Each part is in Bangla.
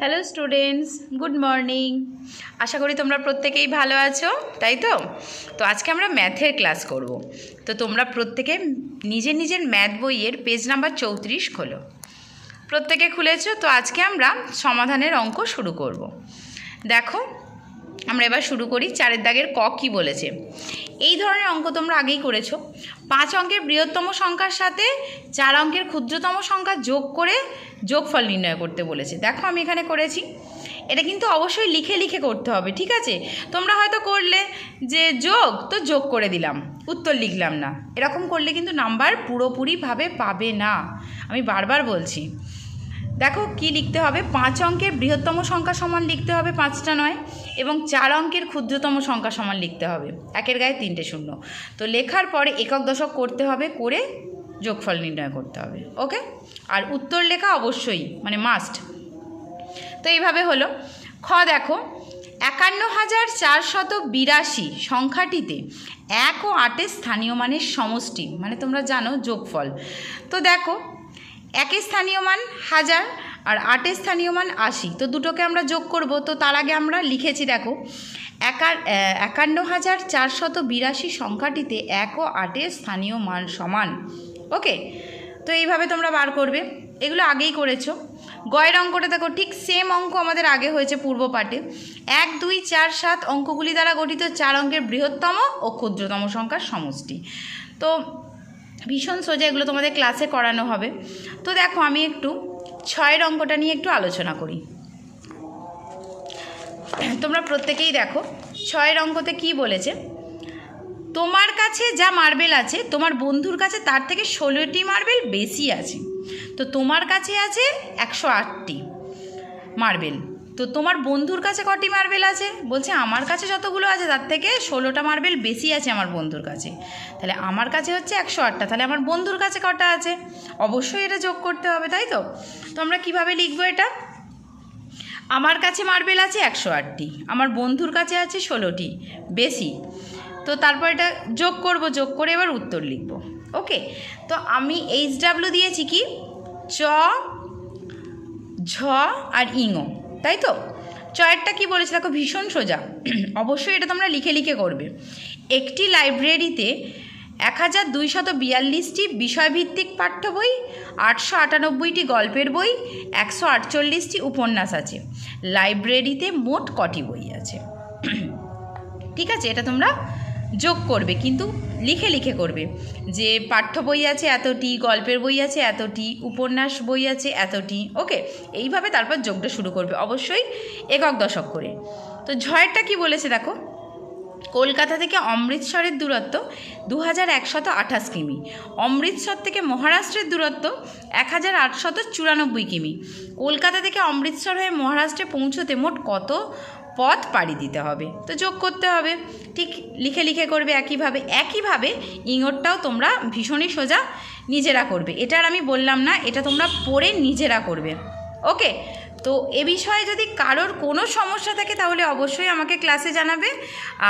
Hello students, good morning. আশা করি তোমরা প্রত্যেকেই ভালো আছো, তাই তো? তো আজকে আমরা ম্যাথের ক্লাস করব। তো তোমরা প্রত্যেকে নিজের নিজের ম্যাথ বইয়ের পেজ নাম্বার 34 খোলো। প্রত্যেকে খুলেছো? তো আজকে আমরা সমাধানের অঙ্ক শুরু করব। দেখো, আমরা এবার শুরু করি। 4 দাগের ক কী বলেছে। এই ধরনের অঙ্ক তোমরা আগেই করেছো। 5 অঙ্কের বৃহত্তম সংখ্যার সাথে 4 অঙ্কের ক্ষুদ্রতম সংখ্যা যোগ করে যোগফল নির্ণয় করতে বলেছে। দেখো আমি এখানে করেছি। এটা কিন্তু অবশ্যই লিখে লিখে করতে হবে, ঠিক আছে? তোমরা হয়তো করলে যে যোগ, তো যোগ করে দিলাম, উত্তর লিখলাম না। এরকম করলে কিন্তু নাম্বার পুরোপুরিভাবে পাবে না, আমি বারবার বলছি। দেখো কি লিখতে হবে, 5 অঙ্কের বৃহত্তম সংখ্যা সমান লিখতে হবে 5টা নয়, এবং 4 অঙ্কের ক্ষুদ্রতম সংখ্যা সমান লিখতে হবে, একের গায়ে 3টে শূন্য। তো লেখার পরে একক দশক করতে হবে, করে যোগফল নির্ণয় করতে হবে। ওকে, আর উত্তর লেখা অবশ্যই, মানে মাস্ট। তো এইভাবে হলো। খ দেখো, 51,482 সংখ্যাটিতে 1 ও 8 স্থানীয় মানের সমষ্টি, মানে তোমরা জানো যোগফল। তো দেখো, 1 স্থানীয় মান 1000 আর 8 স্থানীয় মান 80। তো দুটোকে আমরা যোগ করব। তো তার আগে আমরা লিখেছি, দেখো 51,482 সংখ্যাটিতে 1 ও 8 স্থানীয় মান সমান। ওকে, তো এইভাবে তোমরা বার করবে। এগুলো আগেই করেছো। গয়ের অঙ্কটা দেখো, ঠিক সেম অঙ্ক আমাদের আগে হয়েছে পূর্ব পাঠে। 1, 2, 4, 7 অঙ্কগুলি দ্বারা গঠিত 4 অঙ্কের বৃহত্তম ও ক্ষুদ্রতম সংখ্যার সমষ্টি। তো ভীষণ সোজা, এগুলো তোমাদের ক্লাসে করানো হবে। তো দেখো আমি একটু 6 অঙ্কটা নিয়ে একটু আলোচনা করি। তোমরা প্রত্যেকেই দেখো 6 অঙ্কতে কি বলেছে। তোমার কাছে যা মার্বেল আছে, তোমার বন্ধুর কাছে তার থেকে 16টি মার্বেল বেশি আছে। তো তোমার কাছে আছে 108টি মার্বেল। তো তোমার বন্ধুর কাছে কটি মার্বেল আছে? বলছে আমার কাছে যতগুলো আছে তার থেকে 16টা মার্বেল বেশি আছে আমার বন্ধুর কাছে। তাহলে আমার কাছে হচ্ছে 108টা, তাহলে আমার বন্ধুর কাছে কটা আছে? অবশ্যই এটা যোগ করতে হবে, তাই তো? তো আমরা কীভাবে লিখবো এটা? আমার কাছে মার্বেল আছে 108টি, আমার বন্ধুর কাছে আছে 16টি বেশি। তো তারপর এটা যোগ করব, যোগ করে এবার উত্তর লিখব। ওকে, তো আমি HW দিয়েছি কি চ, ঝ আর ইঙো, তাই তো? চয়েরটা কি বলেছে দেখো, ভীষণ সোজা। অবশ্যই এটা তোমরা লিখে লিখে করবে। একটি লাইব্রেরিতে 1242টি বিষয়ভিত্তিক পাঠ্য বই, 898টি গল্পের বই, 148টি উপন্যাস আছে। লাইব্রেরিতে মোট কটি বই আছে? ঠিক আছে, এটা তোমরা যোগ করবে, কিন্তু লিখে লিখে করবে যে পাঠ্য বই আছে এতটি, গল্পের বই আছে এতটি, উপন্যাস বই আছে এতটি। ওকে, এইভাবে তারপর যোগটা শুরু করবে, অবশ্যই একক দশক করে। তো ঝয়েরটা কি বলেছে দেখো, কলকাতা থেকে অমৃতসরের দূরত্ব 2128 কিমি, অমৃতসর থেকে মহারাষ্ট্রের দূরত্ব 1894 কিমি। কলকাতা থেকে অমৃতসর হয়ে মহারাষ্ট্রে পৌঁছতে মোট কত পথ পাড়ি দিতে হবে? তো যোগ করতে হবে, ঠিক লিখে লিখে করবে। একইভাবে ইঙরটাও তোমরা ভীষণই সোজা নিজেরা করবে। এটা আর আমি বললাম না, এটা তোমরা পড়ে নিজেরা করবে। ওকে, তো এ বিষয়ে যদি কারোর কোনো সমস্যা থাকে তাহলে অবশ্যই আমাকে ক্লাসে জানাবে।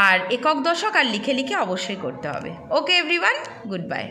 আর একক দশক আর লিখে লিখে অবশ্যই করতে হবে। ওকে এভরিওয়ান, গুড বাই।